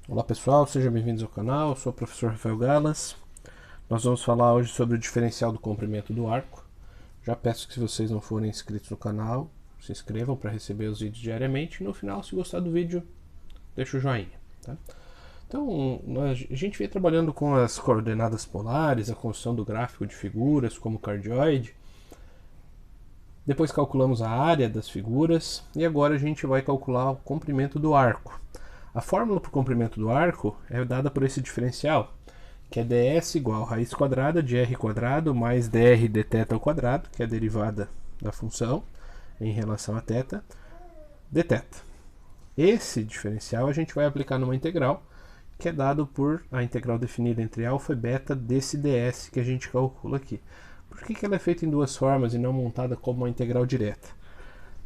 Olá pessoal, sejam bem-vindos ao canal, eu sou o professor Rafael Galas. Nós vamos falar hoje sobre o diferencial do comprimento do arco. Já peço que, se vocês não forem inscritos no canal, se inscrevam para receber os vídeos diariamente. E no final, se gostar do vídeo, deixa o joinha. Tá? Então, a gente vem trabalhando com as coordenadas polares, a construção do gráfico de figuras como cardioide. Depois calculamos a área das figuras e agora a gente vai calcular o comprimento do arco. A fórmula para o comprimento do arco é dada por esse diferencial, que é ds igual a raiz quadrada de r quadrado mais dr dθ ao quadrado, que é a derivada da função em relação a θ, dθ. Esse diferencial a gente vai aplicar numa integral, que é dado por a integral definida entre α e beta desse ds que a gente calcula aqui. Por que ela é feita em duas formas e não montada como uma integral direta?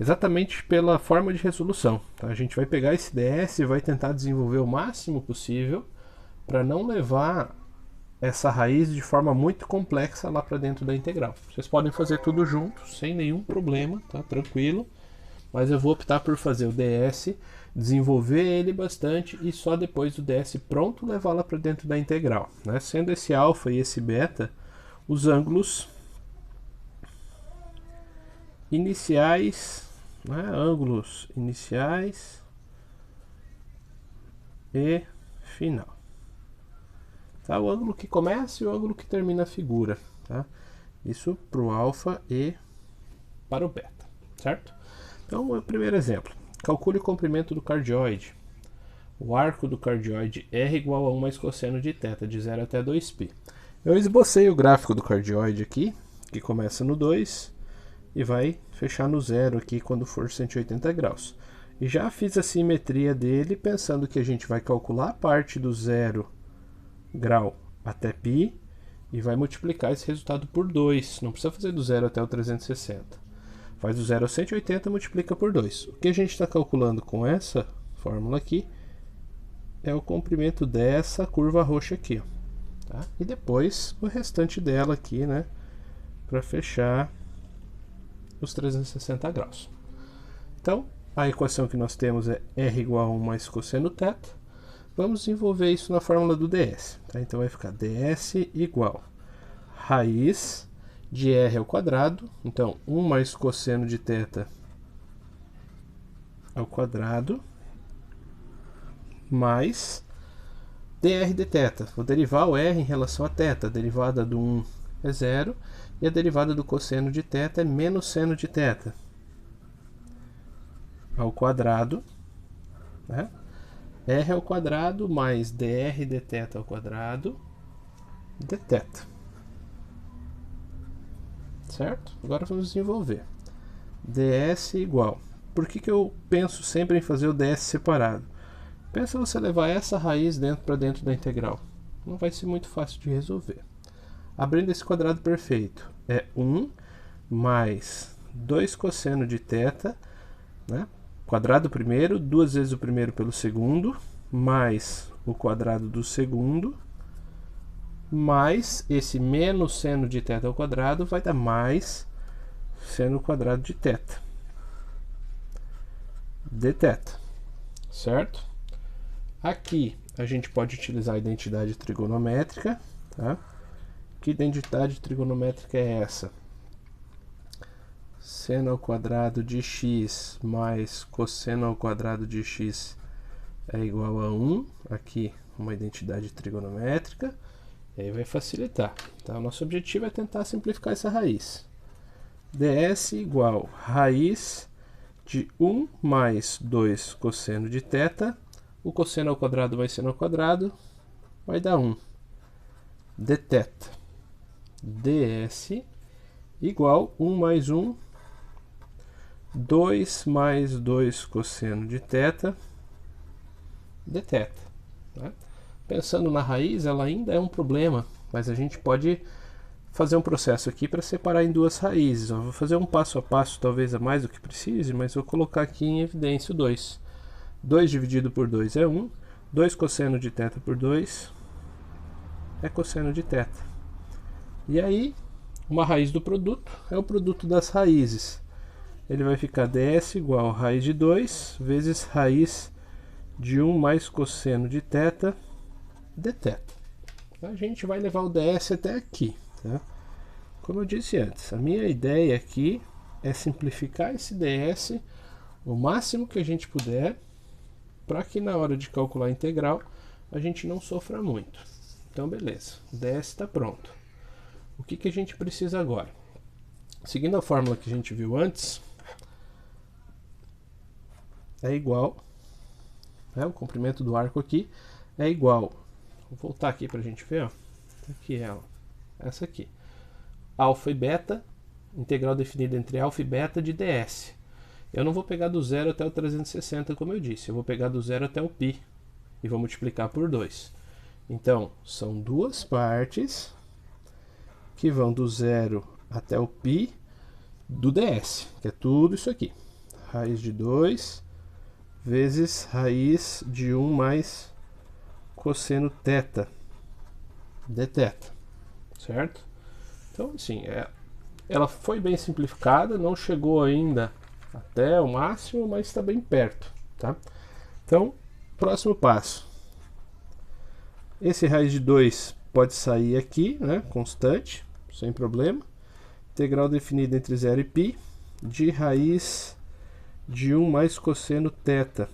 Exatamente pela forma de resolução. Tá? A gente vai pegar esse ds e vai tentar desenvolver o máximo possível para não levar essa raiz de forma muito complexa lá para dentro da integral. Vocês podem fazer tudo junto, sem nenhum problema, tá? Tranquilo. Mas eu vou optar por fazer o ds, desenvolver ele bastante e só depois do ds pronto levá-la para dentro da integral. Né? Sendo esse alfa e esse beta os ângulos iniciais, né? Ângulos iniciais e final. Tá? O ângulo que começa e o ângulo que termina a figura. Tá? Isso para o alfa e para o beta, certo? Então, o primeiro exemplo. Calcule o comprimento do cardioide. O arco do cardioide R igual a 1 mais cosseno de θ, de 0 até 2π. Eu esbocei o gráfico do cardioide aqui, que começa no 2 e vai fechar no 0 aqui quando for 180 graus. E já fiz a simetria dele pensando que a gente vai calcular a parte do 0 grau até π e vai multiplicar esse resultado por 2. Não precisa fazer do 0 até o 360. Faz do 0 ao 180 e multiplica por 2. O que a gente está calculando com essa fórmula aqui é o comprimento dessa curva roxa aqui. Ó. Tá? E depois o restante dela aqui, né, para fechar os 360 graus. Então, a equação que nós temos é r igual a 1 mais cosseno θ. Vamos desenvolver isso na fórmula do ds. Tá? Então vai ficar ds igual raiz de r ao quadrado. Então, 1 mais cosseno de θ ao quadrado mais dr dθ. Vou derivar o r em relação a θ. A derivada do 1 é 0 e a derivada do cosseno de θ é menos seno de θ ao quadrado, né? R ao quadrado mais dr dθ ao quadrado dθ. Certo? Agora vamos desenvolver. ds igual. Por que eu penso sempre em fazer o ds separado? Pensa você levar essa raiz para dentro da integral. Não vai ser muito fácil de resolver. Abrindo esse quadrado perfeito, é 1 mais 2 cosseno de θ, né? Quadrado primeiro, duas vezes o primeiro pelo segundo, mais o quadrado do segundo, mais esse menos seno de θ ao quadrado vai dar mais seno quadrado de θ, dθ, certo? Aqui a gente pode utilizar a identidade trigonométrica, tá? Que identidade trigonométrica é essa? Seno ao quadrado de x mais cosseno ao quadrado de x é igual a 1. Aqui uma identidade trigonométrica. E aí vai facilitar. Tá? O nosso objetivo é tentar simplificar essa raiz. ds igual raiz de 1 mais 2 cosseno de θ. O cosseno ao quadrado vai seno ao quadrado. Vai dar 1. dθ. ds igual 1 mais 1, 2 mais 2 cosseno de θ, dθ. Né? Pensando na raiz, ela ainda é um problema, mas a gente pode fazer um processo aqui para separar em duas raízes. Eu vou fazer um passo a passo, talvez a mais do que precise, mas vou colocar aqui em evidência o 2. 2 dividido por 2 é 1, 2 cosseno de θ por 2 é cosseno de θ. E aí, uma raiz do produto é o produto das raízes. Ele vai ficar ds igual a raiz de 2 vezes raiz de 1 mais cosseno de θ dθ. A gente vai levar o ds até aqui, tá? Como eu disse antes, a minha ideia aqui é simplificar esse ds o máximo que a gente puder, para que na hora de calcular a integral a gente não sofra muito. Então beleza, o ds está pronto. O que a gente precisa agora? Seguindo a fórmula que a gente viu antes, é igual, né, o comprimento do arco aqui é igual, vou voltar aqui para a gente ver, ó, aqui ela, essa aqui, alfa e beta, integral definida entre alfa e beta de ds. Eu não vou pegar do 0 até o 360, como eu disse, eu vou pegar do 0 até o π e vou multiplicar por 2. Então, são duas partes que vão do 0 até o π do ds, que é tudo isso aqui. Raiz de 2 vezes raiz de 1 mais cosseno θ dθ, certo? Então, assim, ela foi bem simplificada, não chegou ainda até o máximo, mas está bem perto, tá? Então, próximo passo. Esse raiz de 2 pode sair aqui, né, constante, sem problema. Integral definida entre 0 e π de raiz de 1 mais cosseno θ.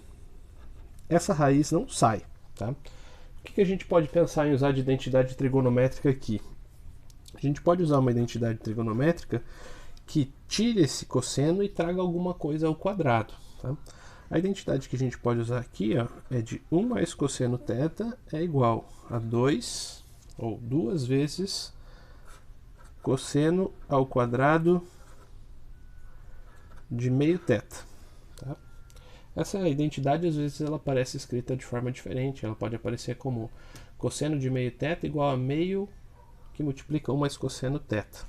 Essa raiz não sai, tá? O que a gente pode pensar em usar de identidade trigonométrica aqui? A gente pode usar uma identidade trigonométrica que tire esse cosseno e traga alguma coisa ao quadrado, tá? A identidade que a gente pode usar aqui, ó, é de 1 mais cosseno θ é igual a 2, ou 2 vezes cosseno ao quadrado de meio θ. Tá? Essa identidade, às vezes, ela aparece escrita de forma diferente. Ela pode aparecer como cosseno de meio θ igual a meio que multiplica 1 mais cosseno θ.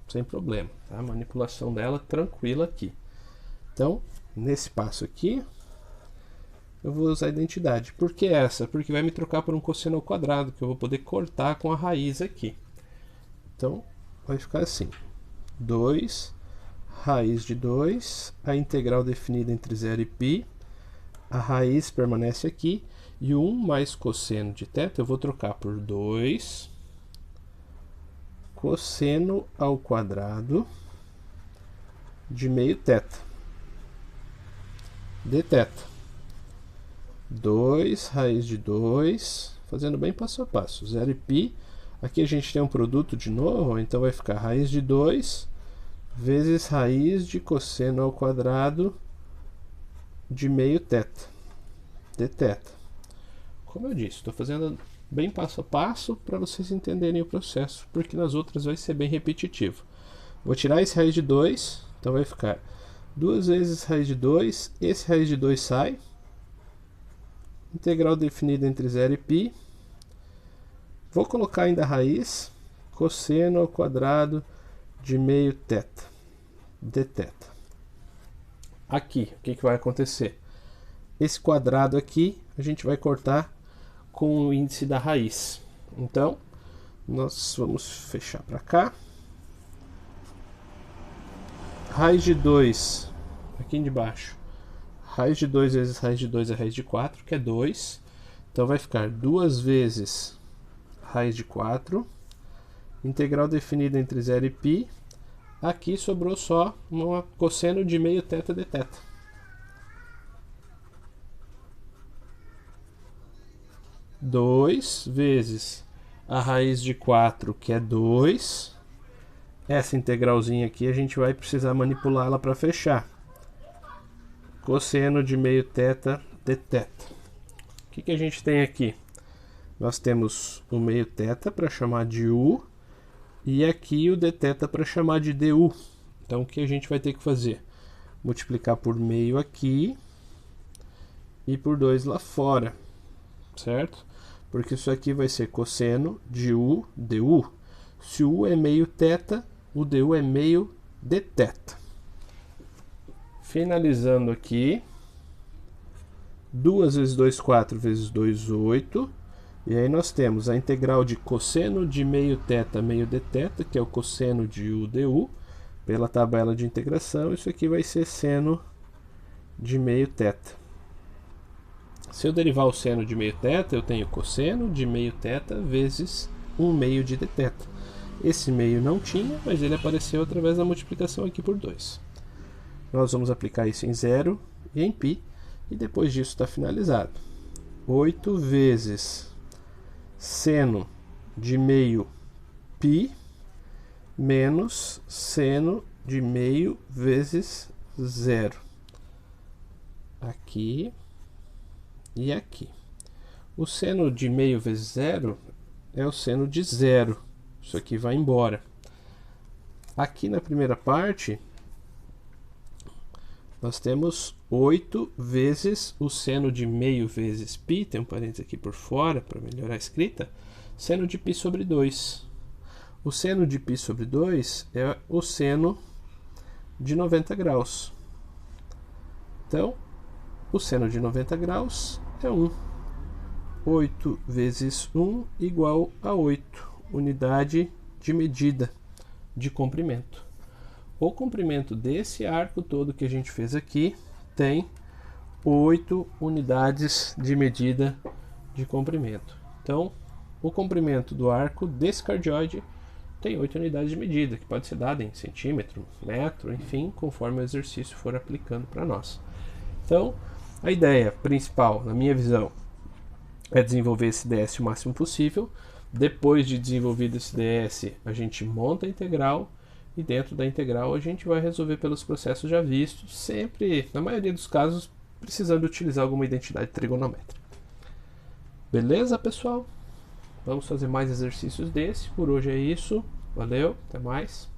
Sem problema. Tá? A manipulação dela tranquila aqui. Então, nesse passo aqui, eu vou usar a identidade. Por que essa? Porque vai me trocar por um cosseno ao quadrado, que eu vou poder cortar com a raiz aqui. Então, vai ficar assim. 2 raiz de 2, a integral definida entre 0 e π, a raiz permanece aqui, e o 1 mais cosseno de θ eu vou trocar por 2 cosseno ao quadrado de meio θ dθ. 2 raiz de 2, fazendo bem passo a passo, 0 e π. Aqui a gente tem um produto de novo, então vai ficar raiz de 2 vezes raiz de cosseno ao quadrado de meio θ dθ. Como eu disse, estou fazendo bem passo a passo para vocês entenderem o processo, porque nas outras vai ser bem repetitivo. Vou tirar esse raiz de 2, então vai ficar 2 vezes raiz de 2, esse raiz de 2 sai, integral definida entre 0 e π, vou colocar ainda a raiz, cosseno ao quadrado de meio θ dθ. Aqui, o que vai acontecer? Esse quadrado aqui, a gente vai cortar com o índice da raiz. Então, nós vamos fechar para cá. Raiz de 2, aqui de baixo. Raiz de 2 vezes raiz de 2 é raiz de 4, que é 2. Então, vai ficar 2 vezes raiz de 4. Integral definida entre 0 e π. Aqui sobrou só um cosseno de meio θ dθ. Dois vezes a raiz de 4, que é 2. Essa integralzinha aqui a gente vai precisar manipulá-la para fechar. Cosseno de meio θ dθ. O que a gente tem aqui? Nós temos o meio θ para chamar de u. E aqui o dθ para chamar de du. Então o que a gente vai ter que fazer? Multiplicar por meio aqui e por 2 lá fora, certo? Porque isso aqui vai ser cosseno de u du. Se o u é meio θ, o du é meio dθ. Finalizando aqui, 2 vezes 2, 4 vezes 2, 8. E aí nós temos a integral de cosseno de meio θ meio dθ, que é o cosseno de u du, pela tabela de integração. Isso aqui vai ser seno de meio θ. Se eu derivar o seno de meio θ, eu tenho cosseno de meio θ vezes 1 meio de dθ. Esse meio não tinha, mas ele apareceu através da multiplicação aqui por 2. Nós vamos aplicar isso em 0 e em π, e depois disso está finalizado. 8 vezes seno de meio π menos seno de meio vezes 0. Aqui e aqui. O seno de meio vezes 0 é o seno de 0. Isso aqui vai embora. Aqui na primeira parte, nós temos 8 vezes o seno de meio vezes π, tem um parênteses aqui por fora para melhorar a escrita, seno de π sobre 2. O seno de π sobre 2 é o seno de 90 graus. Então, o seno de 90 graus é 1. 8 vezes 1 igual a 8, unidade de medida de comprimento. O comprimento desse arco todo que a gente fez aqui tem 8 unidades de medida de comprimento. Então, o comprimento do arco desse cardioide tem 8 unidades de medida, que pode ser dada em centímetro, metro, enfim, conforme o exercício for aplicando para nós. Então, a ideia principal, na minha visão, é desenvolver esse DS o máximo possível. Depois de desenvolvido esse DS, a gente monta a integral, e dentro da integral a gente vai resolver pelos processos já vistos, sempre, na maioria dos casos, precisando utilizar alguma identidade trigonométrica. Beleza, pessoal? Vamos fazer mais exercícios desse. Por hoje é isso. Valeu, até mais.